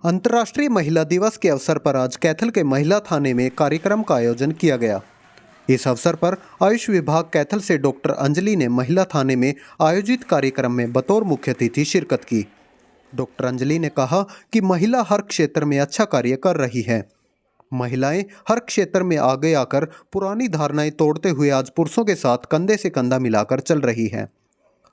अंतर्राष्ट्रीय महिला दिवस के अवसर पर आज कैथल के महिला थाने में कार्यक्रम का आयोजन किया गया। इस अवसर पर आयुष विभाग कैथल से डॉक्टर अंजलि ने महिला थाने में आयोजित कार्यक्रम में बतौर मुख्य अतिथि शिरकत की। डॉक्टर अंजलि ने कहा कि महिला हर क्षेत्र में अच्छा कार्य कर रही है। महिलाएं हर क्षेत्र में आगे आकर पुरानी धारणाएं तोड़ते हुए आज पुरुषों के साथ कंधे से कंधा मिलाकर चल रही है।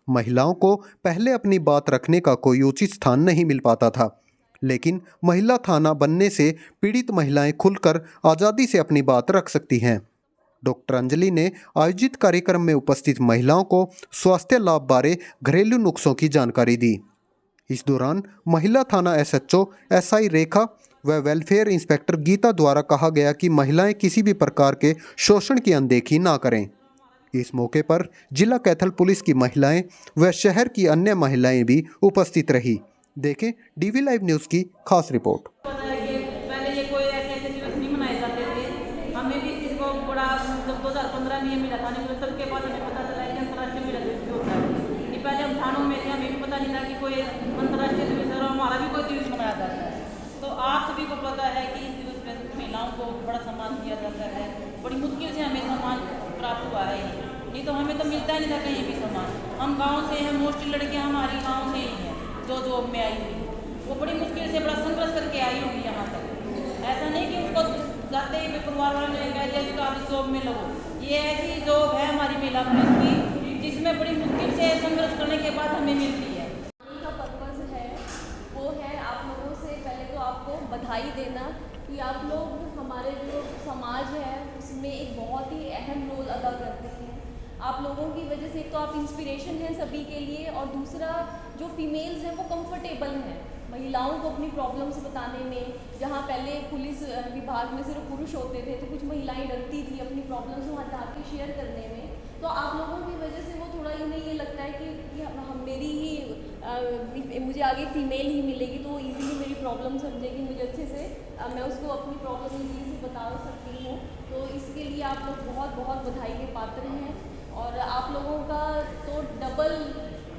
महिलाओं को पहले अपनी बात रखने का कोई उचित स्थान नहीं मिल पाता था, लेकिन महिला थाना बनने से पीड़ित महिलाएं खुलकर आज़ादी से अपनी बात रख सकती हैं। डॉक्टर अंजलि ने आयोजित कार्यक्रम में उपस्थित महिलाओं को स्वास्थ्य लाभ बारे घरेलू नुस्खों की जानकारी दी। इस दौरान महिला थाना एसएचओ एसआई रेखा व वेलफेयर इंस्पेक्टर गीता द्वारा कहा गया कि महिलाएं किसी भी प्रकार के शोषण की अनदेखी ना करें। इस मौके पर जिला कैथल पुलिस की महिलाएं व शहर की अन्य महिलाएं भी उपस्थित रही। देखें डीवी लाइव न्यूज़ की खास रिपोर्ट। पहले ये कोई ऐसे दिवस नहीं मनाए जाते थे। हमें भी इसको बड़ा 2015 में मिला था, नहीं सबके बाद हमें पता चला कि अंतर्राष्ट्रीय महिला दिवस होता है। ये पहले हम थानों में थे, हमें भी पता नहीं था कि कोई अंतर्राष्ट्रीय दिवस और हमारा भी कोई दिवस मनाया जाता है। तो आप सभी को पता है कि इस दिवस पर महिलाओं को बड़ा सम्मान किया जाता है। बड़ी मुश्किल से हमें सम्मान प्राप्त हुआ है, नहीं तो हमें तो मिलता ही नहीं था कहीं भी सम्मान। हम गाँव से हैं, मोस्टली लड़कियाँ हमारी गाँव से ही हैं जो जॉब में आई हुई, वो बड़ी मुश्किल से बड़ा संघर्ष करके आई होगी यहाँ तक। ऐसा नहीं कि उसको जाते ही परिवार वाले ने कह दिया कि आप इस जॉब में लगो। ये ऐसी जॉब है हमारी महिला पुलिस की जिसमें बड़ी मुश्किल से संघर्ष करने के बाद हमें मिलती है। का पर्पज़ है वो है आप लोगों से पहले तो आपको बधाई देना कि आप लोग हमारे जो समाज है उसमें एक बहुत ही अहम रोल अदा करते हैं। आप लोगों की वजह से एक तो आप इंस्पिरेशन हैं सभी के लिए, और दूसरा जो फीमेल्स हैं वो कंफर्टेबल हैं महिलाओं को अपनी प्रॉब्लम्स बताने में। जहाँ पहले पुलिस विभाग में सिर्फ पुरुष होते थे तो कुछ महिलाएं डरती थी अपनी प्रॉब्लम्स वहाँ जाके शेयर करने में। तो आप लोगों की वजह से वो थोड़ा इन्हें ये लगता है कि हम मेरी ही मुझे आगे फीमेल ही मिलेगी तो ईज़िली मेरी प्रॉब्लम समझेगी, मुझे अच्छे से मैं उसको अपनी प्रॉब्लम ईज़िली से बता सकती हूँ। तो इसके लिए आप लोग बहुत बहुत बधाई के पात्र हैं, और आप लोगों का तो डबल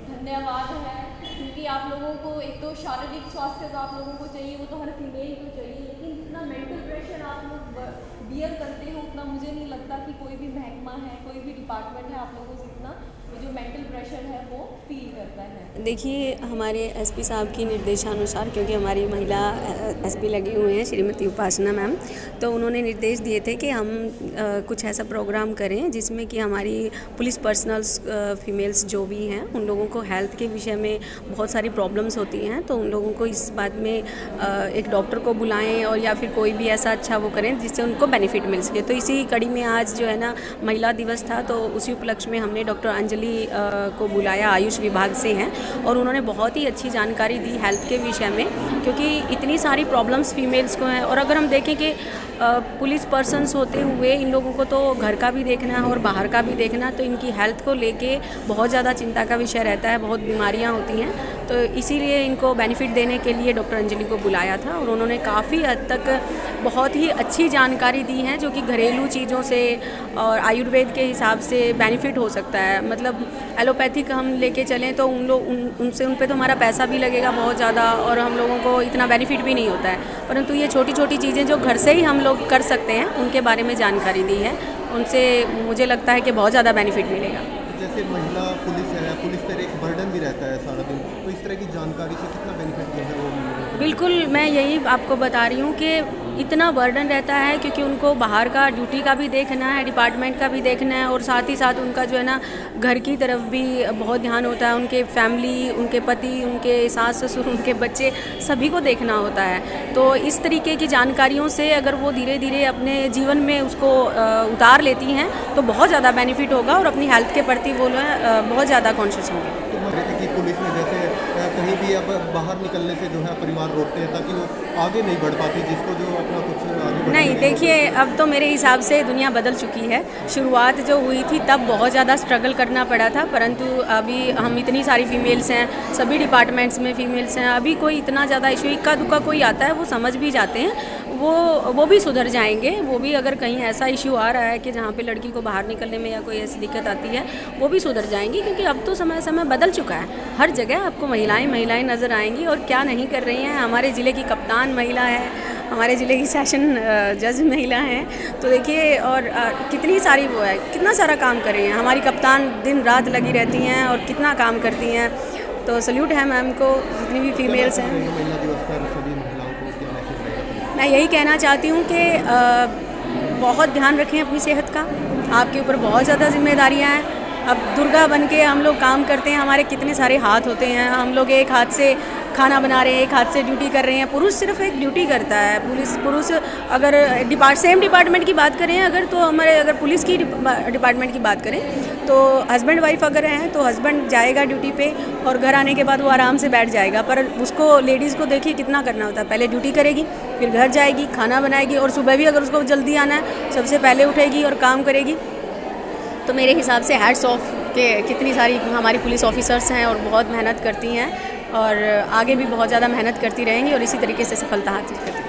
धन्यवाद है क्योंकि आप लोगों को एक तो शारीरिक स्वास्थ्य तो आप लोगों को चाहिए, वो तो हर फीमेल को चाहिए, लेकिन इतना मेंटल प्रेशर आप लोग बियर करते हो उतना मुझे नहीं लगता कि कोई भी महकमा है, कोई भी डिपार्टमेंट है आप लोगों से इतना जो मेंटल प्रेशर है वो फील करता है। देखिए हमारे एसपी साहब की निर्देशानुसार, क्योंकि हमारी महिला एसपी लगी हुई हैं श्रीमती उपासना मैम, तो उन्होंने निर्देश दिए थे कि हम कुछ ऐसा प्रोग्राम करें जिसमें कि हमारी पुलिस पर्सनल्स फीमेल्स जो भी हैं उन लोगों को हेल्थ के विषय में बहुत सारी प्रॉब्लम्स होती हैं, तो उन लोगों को इस बात में एक डॉक्टर को बुलाएं और या फिर कोई भी ऐसा अच्छा वो करें जिससे उनको बेनिफिट मिल सके। तो इसी कड़ी में आज जो है ना महिला दिवस था, तो उसी उपलक्ष्य में हमने डॉक्टर अंजलि को बुलाया, आयुष विभाग से हैं, और उन्होंने बहुत ही अच्छी जानकारी दी हेल्थ के विषय में, क्योंकि इतनी सारी प्रॉब्लम्स फीमेल्स को हैं। और अगर हम देखें कि पुलिस पर्सन्स होते हुए इन लोगों को तो घर का भी देखना है और बाहर का भी देखना, तो इनकी हेल्थ को लेके बहुत ज़्यादा चिंता का विषय रहता है, बहुत बीमारियां होती हैं। तो इसीलिए इनको बेनिफिट देने के लिए डॉक्टर अंजलि को बुलाया था, और उन्होंने काफ़ी हद तक बहुत ही अच्छी जानकारी दी है जो कि घरेलू चीज़ों से और आयुर्वेद के हिसाब से बेनिफिट हो सकता है। मतलब एलोपैथिक हम लेके चलें तो उन पे तो हमारा पैसा भी लगेगा बहुत ज़्यादा, और हम लोगों को इतना बेनिफिट भी नहीं होता है, परंतु ये छोटी छोटी चीज़ें जो घर से ही हम लोग कर सकते हैं उनके बारे में जानकारी दी है। उनसे मुझे लगता है कि बहुत ज़्यादा बेनिफिट मिलेगा। जैसे महिला पुलिस है, पुलिस पर एक बर्डन भी रहता है सारा दिन, तो इस तरह की जानकारी से कितना बेनिफिट जो है वो बिल्कुल, मैं यही आपको बता रही हूँ कि इतना बर्डन रहता है क्योंकि उनको बाहर का ड्यूटी का भी देखना है, डिपार्टमेंट का भी देखना है, और साथ ही साथ उनका जो है ना घर की तरफ भी बहुत ध्यान होता है। उनके फैमिली, उनके पति, उनके सास ससुर, उनके बच्चे, सभी को देखना होता है। तो इस तरीके की जानकारियों से अगर वो धीरे धीरे अपने जीवन में उसको उतार लेती हैं तो बहुत ज़्यादा बेनिफिट होगा, और अपनी हेल्थ के प्रति वो बहुत ज़्यादा कॉन्शियस होंगे। कि पुलिस में जैसे कहीं भी अब बाहर निकलने से जो है परिवार रोकते हैं ताकि वो आगे नहीं बढ़ पाती, जिसको जो अपना कुछ आगे नहीं, देखिए अब तो मेरे हिसाब से दुनिया बदल चुकी है। शुरुआत जो हुई थी तब बहुत ज़्यादा स्ट्रगल करना पड़ा था, परंतु अभी हम इतनी सारी फीमेल्स हैं, सभी डिपार्टमेंट्स में फीमेल्स हैं, अभी कोई इतना ज़्यादा इशू इक्का दुक्का कोई आता है वो समझ भी जाते हैं, वो भी सुधर जाएंगे। वो भी अगर कहीं ऐसा इशू आ रहा है कि जहाँ पे लड़की को बाहर निकलने में या कोई ऐसी दिक्कत आती है वो भी सुधर जाएंगी, क्योंकि अब तो समय समय बदल चुका है। हर जगह आपको महिलाएं महिलाएं नज़र आएंगी और क्या नहीं कर रही हैं। हमारे ज़िले की कप्तान महिला है, हमारे ज़िले की सेशन जज महिला हैं, तो देखिए और कितनी सारी वो है, कितना सारा काम कर रही हैं। हमारी कप्तान दिन रात लगी रहती हैं और कितना काम करती हैं, तो सल्यूट है मैम को, जितनी भी फीमेल्स हैं। मैं यही कहना चाहती हूँ कि बहुत ध्यान रखें अपनी सेहत का, आपके ऊपर बहुत ज़्यादा जिम्मेदारियाँ हैं। अब दुर्गा बन के हम लोग काम करते हैं, हमारे कितने सारे हाथ होते हैं, हम लोग एक हाथ से खाना बना रहे हैं, एक हाथ से ड्यूटी कर रहे हैं। पुरुष सिर्फ एक ड्यूटी करता है, पुरुष अगर सेम डिपार्टमेंट की बात करें अगर, तो हमारे अगर पुलिस की डिपार्टमेंट की बात करें तो हस्बैंड वाइफ अगर हैं तो हस्बैंड जाएगा ड्यूटी पे और घर आने के बाद वो आराम से बैठ जाएगा, पर उसको लेडीज़ को देखिए कितना करना होता है। पहले ड्यूटी करेगी, फिर घर जाएगी, खाना बनाएगी, और सुबह भी अगर उसको जल्दी आना है सबसे पहले उठेगी और काम करेगी। तो मेरे हिसाब से हैट्स ऑफ के कितनी सारी हमारी पुलिस ऑफिसर्स हैं और बहुत मेहनत करती हैं और आगे भी बहुत ज़्यादा मेहनत करती रहेंगी और इसी तरीके से सफलता हासिल करती हैं।